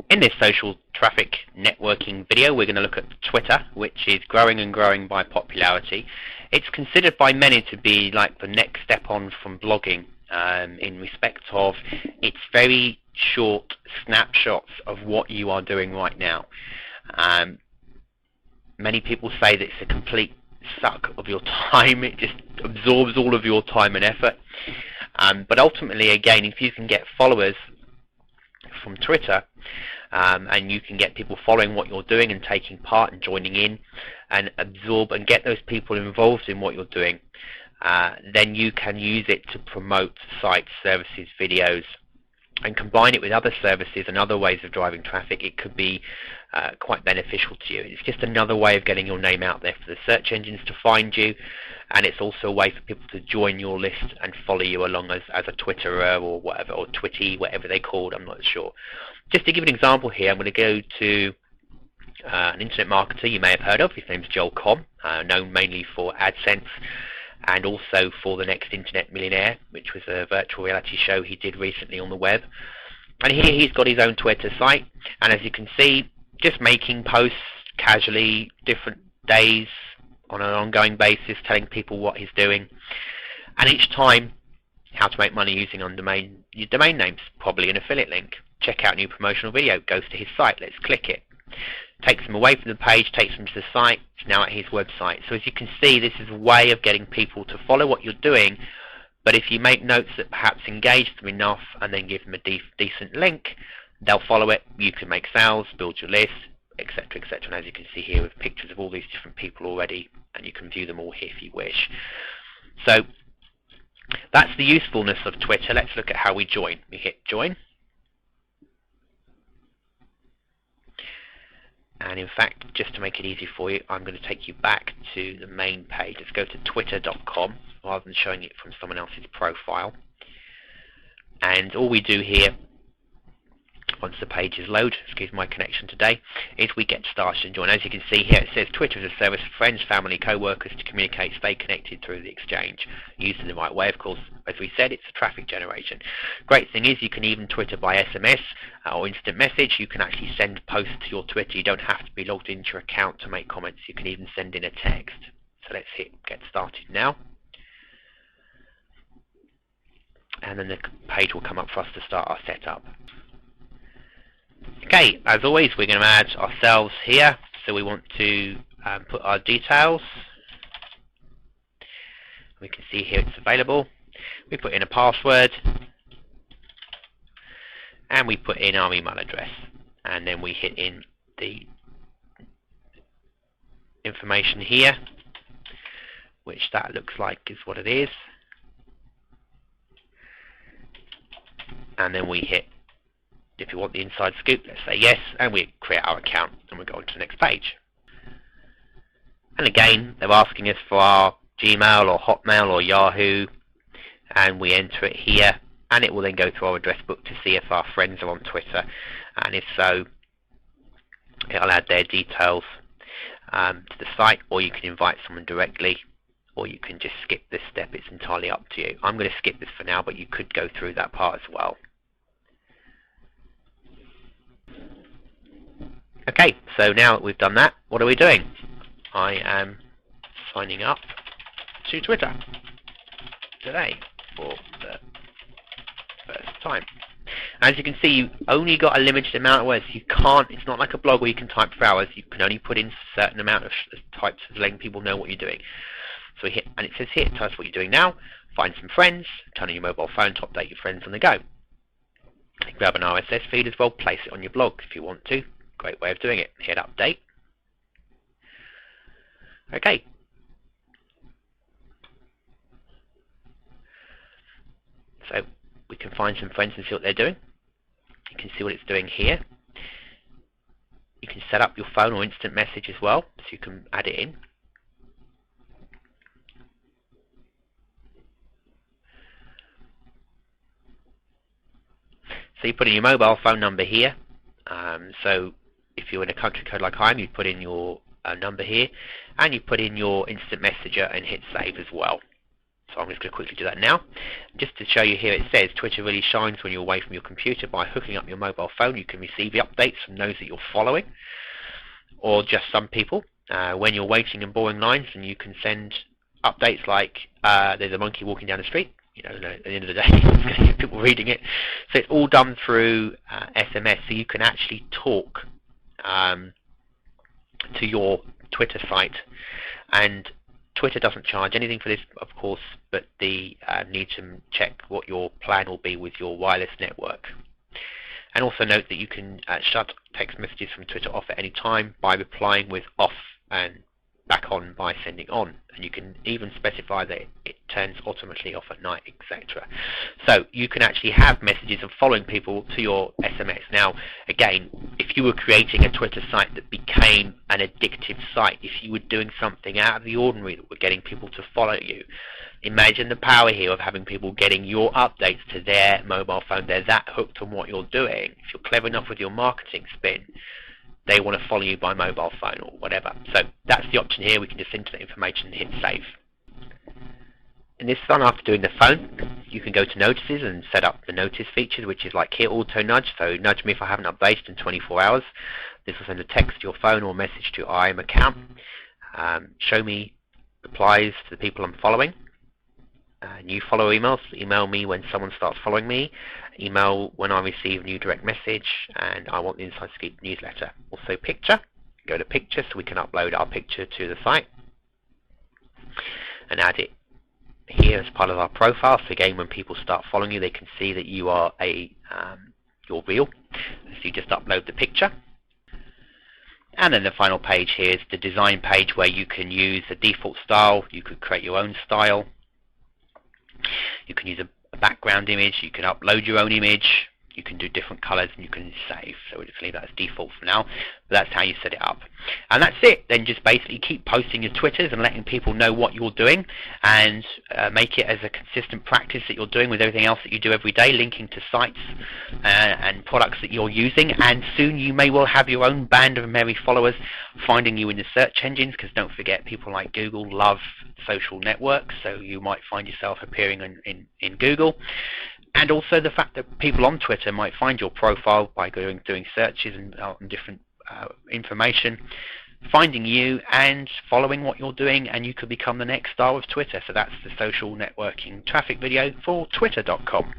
In this social traffic networking video, we're going to look at Twitter, which is growing and growing by popularity. It's considered by many to be like the next step on from blogging, in respect of its very short snapshots of what you are doing right now. Many people say that it's a complete suck of your time. It just absorbs all of your time and effort. But ultimately, again, if you can get followers from Twitter, and you can get people following what you're doing and taking part and joining in and absorb and get those people involved in what you're doing, then you can use it to promote sites, services, videos, and combine it with other services and other ways of driving traffic. It could be quite beneficial to you. It's just another way of getting your name out there for the search engines to find you, and it's also a way for people to join your list and follow you along as a Twitterer or whatever, or Twitty, whatever they're called, I'm not sure. Just to give an example here, I'm going to go to an internet marketer you may have heard of. His name's Joel Comm, known mainly for AdSense and also for The Next Internet Millionaire, which was a virtual reality show he did recently on the web. And here he's got his own Twitter site, and as you can see, just making posts casually, different days on an ongoing basis, telling people what he's doing, and each time how to make money using your domain names, probably an affiliate link. Check out new promotional video, goes to his site, let's click it. Takes them away from the page, takes them to the site, it's now at his website. So as you can see, this is a way of getting people to follow what you're doing, but if you make notes that perhaps engage them enough and then give them a decent link, they'll follow it, you can make sales, build your list, etc, etc. And as you can see here with pictures of all these different people already, and you can view them all here if you wish. So that's the usefulness of Twitter. Let's look at how we join. We hit join. And in fact, just to make it easy for you, I'm going to take you back to the main page. Let's go to twitter.com rather than showing it from someone else's profile. And all we do here, once the pages load, excuse my connection today, is we get started and join. As you can see here, it says Twitter is a service for friends, family, co-workers to communicate, stay connected through the exchange. Used in the right way, of course, as we said, it's a traffic generation. Great thing is you can even Twitter by SMS or instant message. You can actually send posts to your Twitter. You don't have to be logged into your account to make comments. You can even send in a text. So let's hit get started now. And then the page will come up for us to start our setup. Okay, as always, we're going to add ourselves here. So we want to put our details. We can see here it's available. We put in a password, and we put in our email address, and then we hit in the information here, which that looks like is what it is, and then we hit, if you want the inside scoop, let's say yes, and we create our account, and we go on to the next page. And again, they're asking us for our Gmail or Hotmail or Yahoo, and we enter it here, and it will then go through our address book to see if our friends are on Twitter, and if so, it'll add their details to the site, or you can invite someone directly, or you can just skip this step. It's entirely up to you. I'm going to skip this for now, but you could go through that part as well. Okay, so now that we've done that, what are we doing? I am signing up to Twitter today for the first time. As you can see, you've only got a limited amount of words. You can't, it's not like a blog where you can type for hours. You can only put in a certain amount of types of letting people know what you're doing. So we hit, and it says here, tell us what you're doing now, find some friends, turn on your mobile phone to update your friends on the go. Grab an RSS feed as well, place it on your blog if you want to. Great way of doing it. Hit update. Okay. So we can find some friends and see what they're doing. You can see what it's doing here. You can set up your phone or instant message as well, so you can add it in. So you put in your mobile phone number here. So if you're in a country code like I am, you put in your number here, and you put in your instant messenger and hit save as well. So So I'm just going to quickly do that now. Just to show you here, it says Twitter really shines when you're away from your computer. By hooking up your mobile phone, you can receive the updates from those that you're following, or just some people. When you're waiting in boring lines, and you can send updates like there's a monkey walking down the street. You know, at the end of the day, people reading it. So it's all done through SMS, so you can actually talk to your Twitter site. And Twitter doesn't charge anything for this, of course, but they need to check what your plan will be with your wireless network. And also note that you can shut text messages from Twitter off at any time by replying with off and back on by sending on. And you can even specify that it turns automatically off at night, etc. So you can actually have messages of following people to your SMS. Now, again, if you were creating a Twitter site that became an addictive site, if you were doing something out of the ordinary that were getting people to follow you, imagine the power here of having people getting your updates to their mobile phone. They're that hooked on what you're doing. If you're clever enough with your marketing spin, they want to follow you by mobile phone or whatever. So that's the option here. We can just enter the information and hit save. In this one, after doing the phone, you can go to notices and set up the notice features, which is like here, auto nudge. So nudge me if I haven't updated in 24 hours. This will send a text to your phone or message to your IM account. Show me replies to the people I'm following. New follow emails, email me when someone starts following me, email when I receive a new direct message, and I want the Inside Scoop newsletter. Also picture, go to picture so we can upload our picture to the site and add it here as part of our profile. So again, when people start following you, they can see that you are you're real. So you just upload the picture. And then the final page here is the design page, where you can use the default style. You could create your own style. You can use a background image, you can upload your own image, you can do different colors, and you can save. So we'll just leave that as default for now, but that's how you set it up. And that's it. Then just basically keep posting your Twitters and letting people know what you're doing, and make it as a consistent practice that you're doing with everything else that you do every day, linking to sites and products that you're using. And soon you may well have your own band of merry followers finding you in the search engines, because don't forget, people like Google love social networks, so you might find yourself appearing in Google. And also the fact that people on Twitter might find your profile by doing searches and different information, finding you and following what you're doing, and you could become the next star of Twitter. So that's the social networking traffic video for Twitter.com.